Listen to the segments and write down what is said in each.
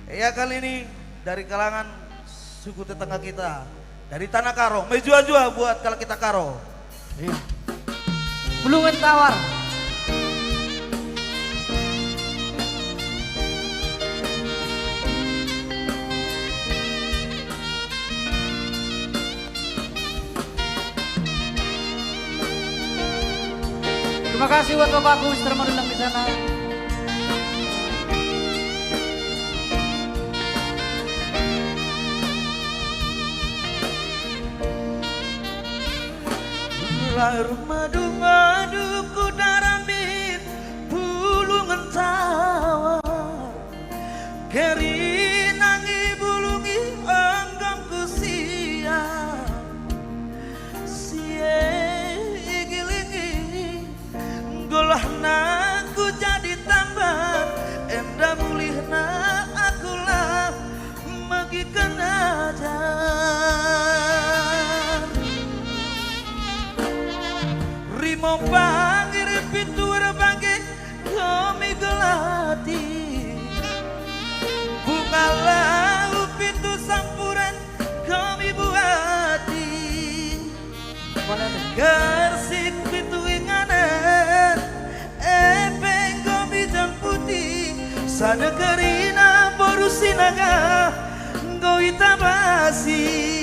Ya kali ini dari kalangan suku tetangga kita dari Tanah Karo, mejua-jua buat kalau kita Karo. Iya. Bulungan tawar. Terima kasih buat Bapakku Mr. Manulang di sana. Lahir madu-madu ku darambit bulungan tawar, keri nangi bulungi anggam ku siap gilingi golah naku jadi tambar enda mulihna akulah magikan aja. Rimo pangir pitur bangke kami gelati bunga lau pintu sampuran kami buati gersik pintu inganan epeng kami jam putih sana kerina borusinaga goita basi.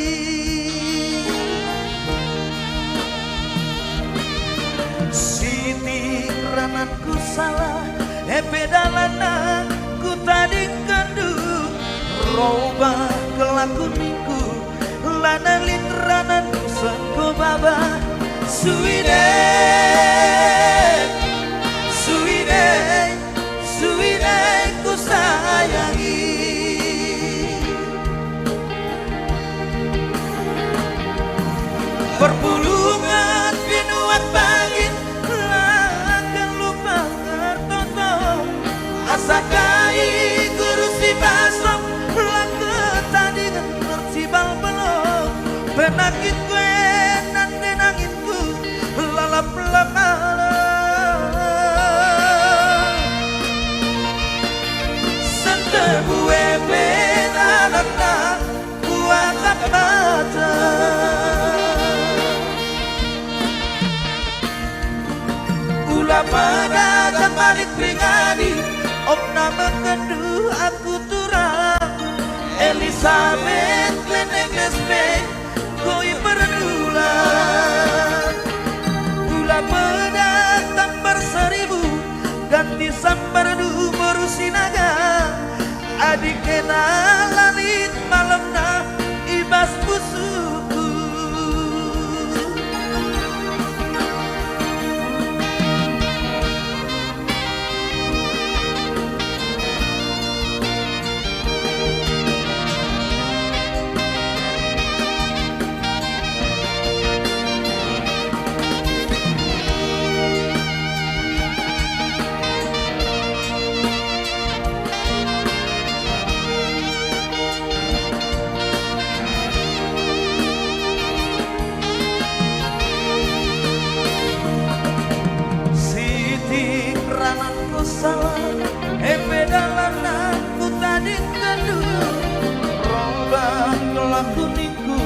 Siti rananku salah bedalana ku tadi kandung roba kelakuniku lana litranan sengko baba suide suide suide ku sayangi berbulungan pinuat bangin sakai guru si basok laku tadi ngerti bal belum penakit gue nan nenanginku lalap lalap sente gue benanakna kuatap mata ula pada dan balik prigadi Om nama kendu aku turang Elizabeth Lenegrespe Koi berdulan Gula pedang tampar 1000 Ganti sampar du berusinaga Adik kena lalit malamna Ibas busuku bedalana ku tadi kedua roba kelakuniku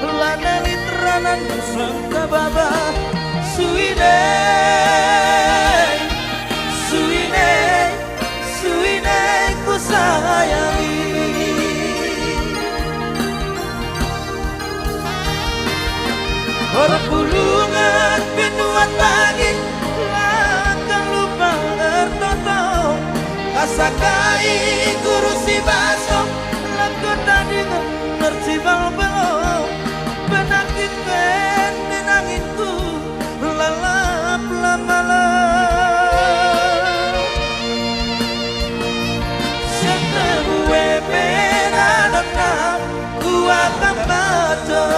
lana litranan sengka baba suide suide suide ku sayangi berbulungan pinuat pagi sakai guru si basok laku tadi ngerti bal belum penakit ben nenanginku lalap lamalam setewe benanakna kuatap mata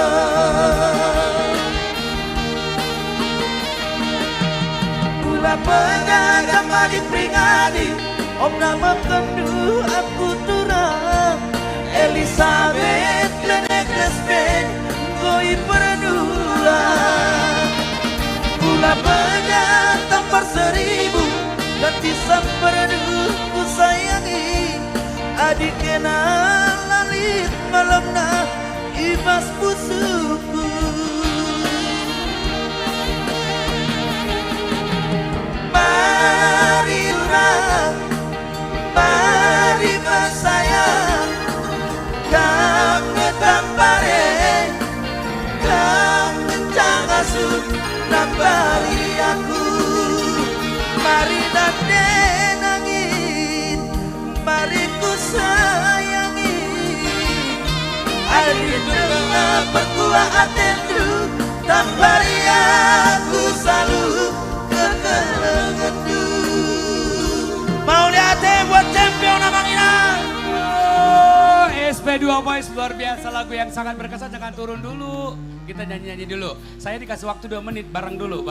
gula pegang di prigadi Om nama kendu aku turang Elizabeth Lenegrespe Koi berdulan Gula pedang tampar 1000 Ganti sampar du ku sayangi Adi kenal lalit malamna ibas pusuku. Mari urang, mari sayang, kami tampare, kami kencang asuh nambari aku. Mari dade nangin, mari ku sayangi. Adi tengah perkuat atendu, tampari aku selalu kekelengendu. Mau lihat buat champion Abang Ina. Oh, SP2 Boys luar biasa, lagu yang sangat berkesan. Jangan turun dulu, kita nyanyi-nyanyi dulu. Saya dikasih waktu 2 menit, bareng dulu.